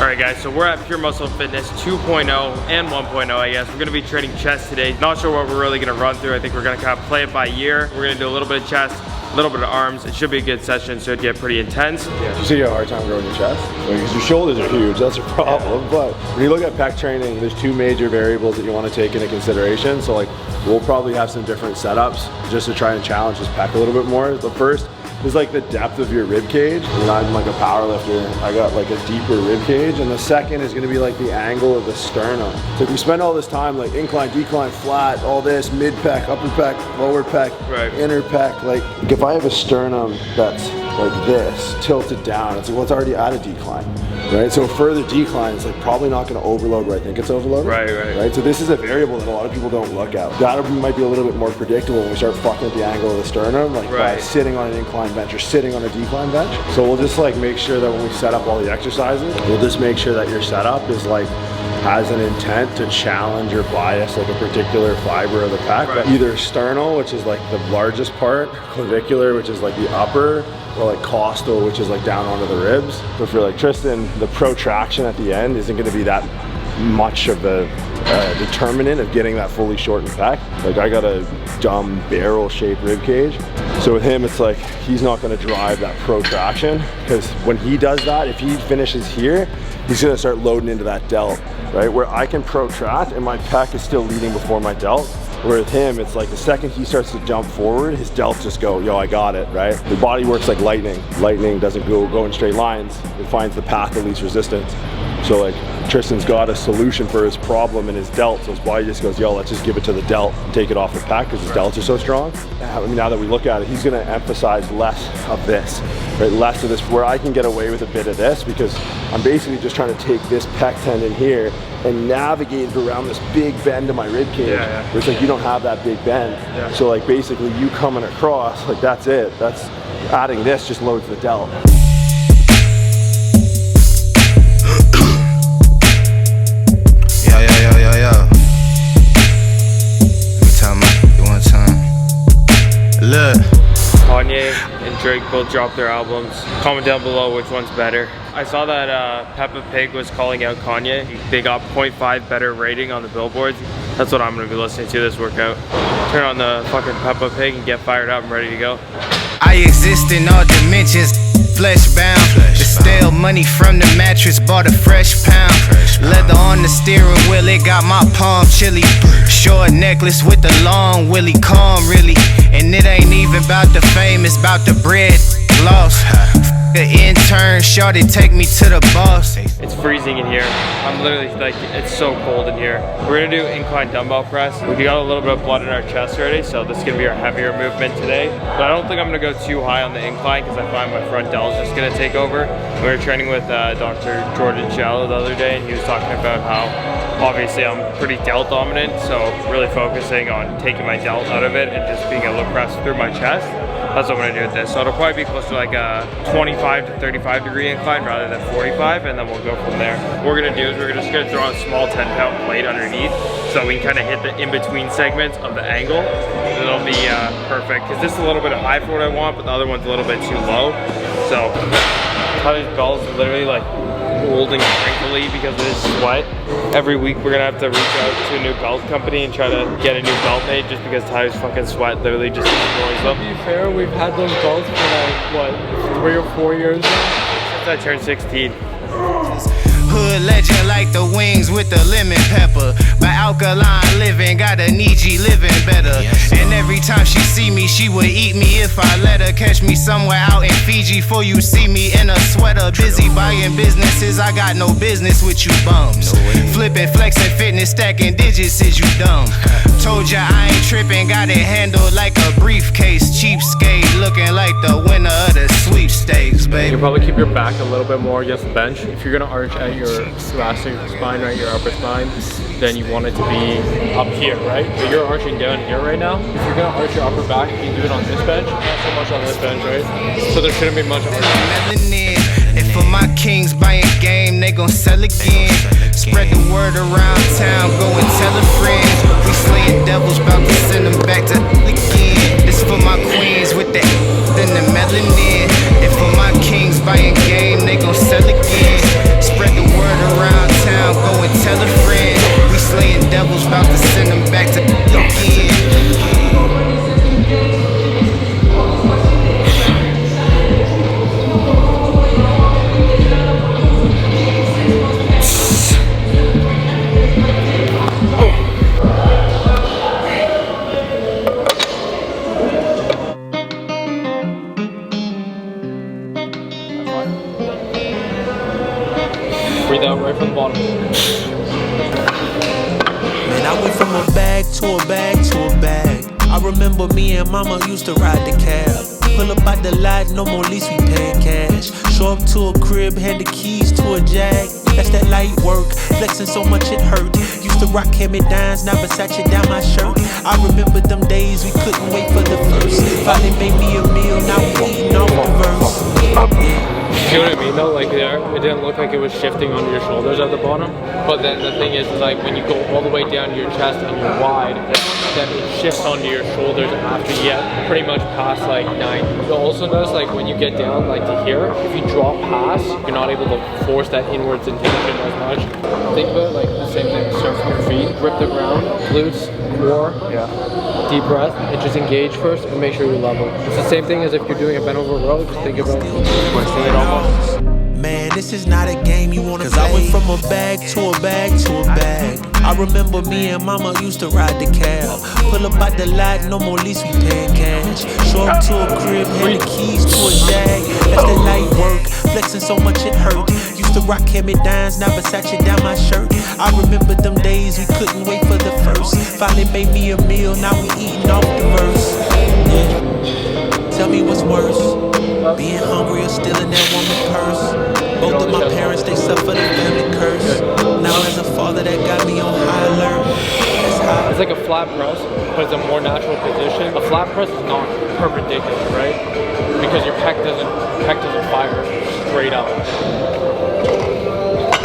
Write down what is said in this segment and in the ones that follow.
Alright guys, so we're at Pure Muscle Fitness 2.0 and 1.0 I guess. We're gonna be training chest today. Not sure what we're really gonna run through. I think we're gonna kind of play it by ear. We're gonna do a little bit of chest, a little bit of arms. It should be a good session, so it'd get pretty intense. Yeah, you see you have a hard time growing your chest? Because your shoulders are huge, that's a problem. But when you look at pec training, there's two major variables that you want to take into consideration. So like, we'll probably have some different setups just to try and challenge this pec a little bit more. The first is like the depth of your rib cage. You know, I'm like a power lifter. I got like a deeper rib cage. And the second is gonna be like the angle of the sternum. So if you spend all this time like incline, decline, flat, all this, mid pec, upper pec, lower pec, inner pec, like if I have a sternum that's like this, tilted down, it's like, well, it's already at a decline, right? So further decline, it's like probably not gonna overload where I think it's overloaded. Right? So this is a variable that a lot of people don't look at. That might be a little bit more predictable when we start fucking with the angle of the sternum, like by sitting on an incline bench or sitting on a decline bench. So we'll just like make sure that when we set up all the exercises, we'll just make sure that your setup is like has an intent to challenge or bias like a particular fiber of the pec. Either sternal, which is like the largest part, clavicular, which is like the upper, or like costal, which is like down onto the ribs. So for like Tristyn, the protraction at the end isn't going to be that much of a determinant of getting that fully shortened pec. Like I got a dumb barrel shaped rib cage. So with him, it's like he's not going to drive that protraction, because when he does that, if he finishes here, he's going to start loading into that delt, right? Where I can protract and my pec is still leading before my delt. Where with him, it's like the second he starts to jump forward, his delts just go, yo, I got it, right? The body works like lightning. Lightning doesn't go in straight lines. It finds the path of least resistance. So like Tristyn's got a solution for his problem in his delt, so his body just goes, yo, let's just give it to the delt, take it off the pec because his delts are so strong. I mean, now that we look at it, he's gonna emphasize less of this, right? Less of this, where I can get away with a bit of this because I'm basically just trying to take this pec tendon here and navigate it around this big bend to my rib cage, where it's like you don't have that big bend. So like basically you coming across, like that's it. That's adding this just loads the delt. Yo. Let me tell you one time. Look. Kanye and Drake both dropped their albums. Comment down below which one's better. I saw that Peppa Pig was calling out Kanye. They got 0.5 better rating on the billboards. That's what I'm gonna be listening to this workout. Turn on the fucking Peppa Pig and get fired up and ready to go. I exist in all dimensions, flesh bound. The stale money from the mattress, bought a fresh pound. Leather on the steering wheel, it got my palm chilly. Short necklace with the long willy, calm really. And it ain't even about the fame, it's about the bread lost. The intern, shorty take me to the boss. It's freezing in here. I'm literally like, it's so cold in here. We're gonna do incline dumbbell press. We got a little bit of blood in our chest already, so this is gonna be our heavier movement today. But I don't think I'm gonna go too high on the incline because I find my front delt is just gonna take over. We were training with Dr. Jordan Shallow the other day, and he was talking about how obviously I'm pretty delt dominant, so really focusing on taking my delt out of it and just being able to press through my chest. That's what I'm gonna do with this. So it'll probably be close to like a 25 to 35 degree incline rather than 45, and then we'll go from there. What we're gonna do is we're just gonna throw a small 10-pound plate underneath so we can kind of hit the in-between segments of the angle. It'll be perfect, because this is a little bit high for what I want, but the other one's a little bit too low. So Tyler's belt is literally like holding crinkly because of his sweat. Every week we're gonna have to reach out to a new belt company and try to get a new belt made, just because Tyler's fucking sweat literally just destroys them. To be fair, we've had those belts for like, what, 3 or 4 years now? Since I turned 16. Hood legend like the wings with the lemon pepper. My alkaline living got a Niji living better. And every time she see me, she would eat me if I let her. Catch me somewhere out in Fiji before you see me in a sweater. Busy buying businesses, I got no business with you bums. Flipping, flexing, fitness, stacking digits, is you dumb? Told ya I ain't tripping, got it handled like a briefcase. Cheapskate, looking like the winner of the sweepstakes, baby. You probably keep your back a little bit more against the bench. If you're gonna arch at your thoracic spine, right, your upper spine, then you want it to be up here, right? But you're arching down here right now. If you're gonna arch your upper back, you can do it on this bench, not so much on this bench, right? So there shouldn't be much arching. And for my kings buying game, they gon' sell again. Spread the word around town, go and tell a friend. We slaying devils, bout to send them back to again. This for my queens with the then the melanin. And for my kings buying game, they gon' sell again. Spread the word Breathe out right from the bottom. Man, I went from a bag to a bag to a bag. I remember me and mama used to ride the cab. Pull up out the lot, no more lease, we paying cash. Show up to a crib, had the keys to a Jag. That's that light work, flexing so much it hurt. Used to rock hand-me-downs, now Versace down my shirt. I remember them days we couldn't wait for the first. Finally made me a meal, now we eating off the verse. You know what I mean though? Like there, it didn't look like it was shifting onto your shoulders at the bottom. But then the thing is like when you go all the way down to your chest and you're wide, then it shifts onto your shoulders after you get pretty much past like 9. You'll also notice like when you get down like to here, if you drop past, you're not able to force that inwards intention as much. Think about it like the same thing. Start from your feet, grip the ground, glutes, core, deep breath, and just engage first and make sure you're level. It's the same thing as if you're doing a bent over row, just think about twisting it almost. Man, this is not a game you wanna play. Cause I went from a bag to a bag to a bag. I remember me and mama used to ride the cab. Pull up out the lot, no more lease, we paying cash. Show up to a crib, hand the keys to a Jag. That's that light work, flexing so much it hurt. Used to rock hand-me-downs, now Versace down my shirt. I remember them days we couldn't wait for the first. Finally made me a meal, now we eating off the verse. Tell me what's worse, being hungry or stealing that woman's purse. Both of my parents, they suffered a family curse. Now as a father, that got me on high alert. It's like a flat press, but it's a more natural position. A flat press is not perpendicular, right? Because your pec doesn't fire straight up.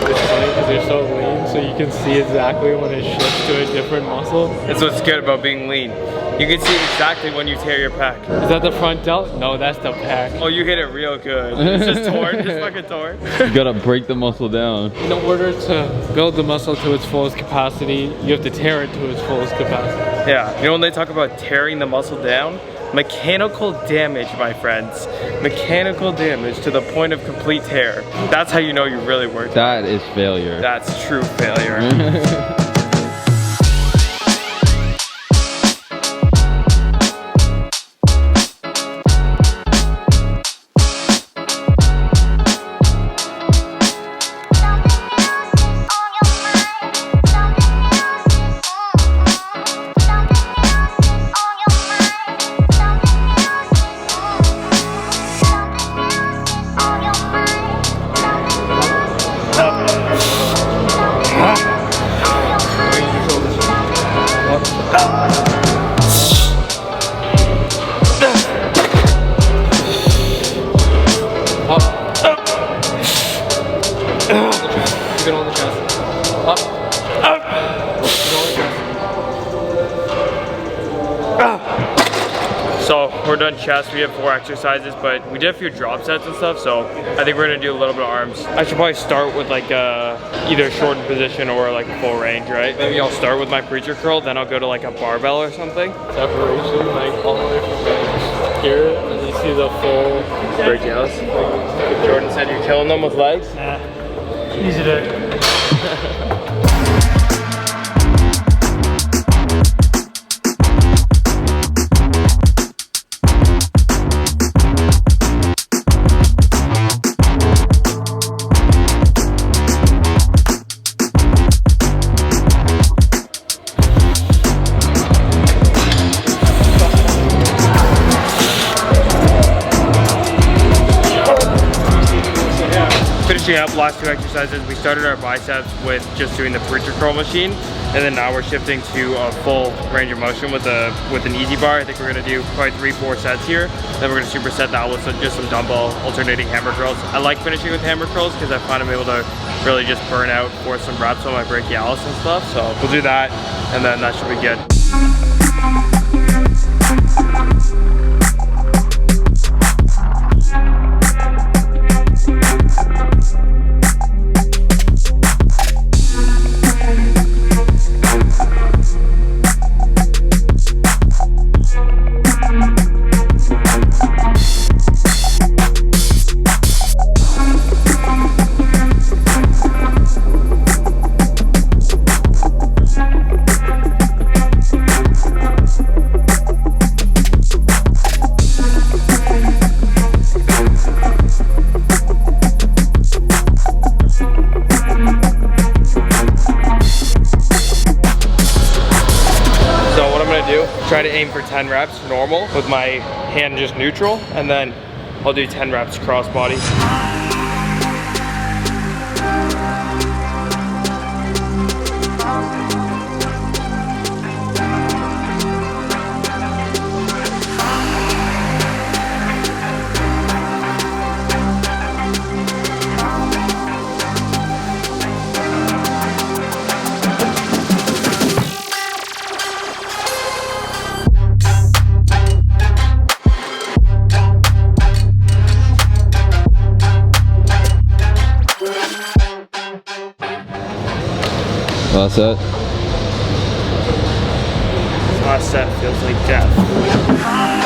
It's funny because you're so lean, so you can see exactly when it shifts to a different muscle. That's what's good about being lean. You can see exactly when you tear your pec. Is that the front delt? No, that's the pec. Oh, you hit it real good. It's just torn, just fucking torn. You gotta break the muscle down. In order to build the muscle to its fullest capacity, you have to tear it to its fullest capacity. Yeah, you know when they talk about tearing the muscle down? Mechanical damage, my friends. Mechanical damage to the point of complete tear. That's how you know you really worked. That is failure. That's true failure. Get on the chest. Up. Up. Get on the chest. So we're done chest. We have 4 exercises, but we did a few drop sets and stuff. So I think we're gonna do a little bit of arms. I should probably start with like either a shortened position or like a full range, right? Maybe I'll start with my preacher curl, then I'll go to like a barbell or something. Separation, like all the way from here, and you see the full Very jealous. Jordan said you're killing them with legs. easy to. Finishing up last 2 exercises, we started our biceps with just doing the preacher curl machine, and then now we're shifting to a full range of motion with an easy bar. I think we're gonna do probably 3-4 sets here. Then we're gonna superset that with just some dumbbell alternating hammer curls. I like finishing with hammer curls because I find I'm able to really just burn out for some reps on my brachialis and stuff. So we'll do that, and then that should be good. Try to aim for 10 reps normal with my hand just neutral, and then I'll do 10 reps cross body. Last set. Last set feels like death.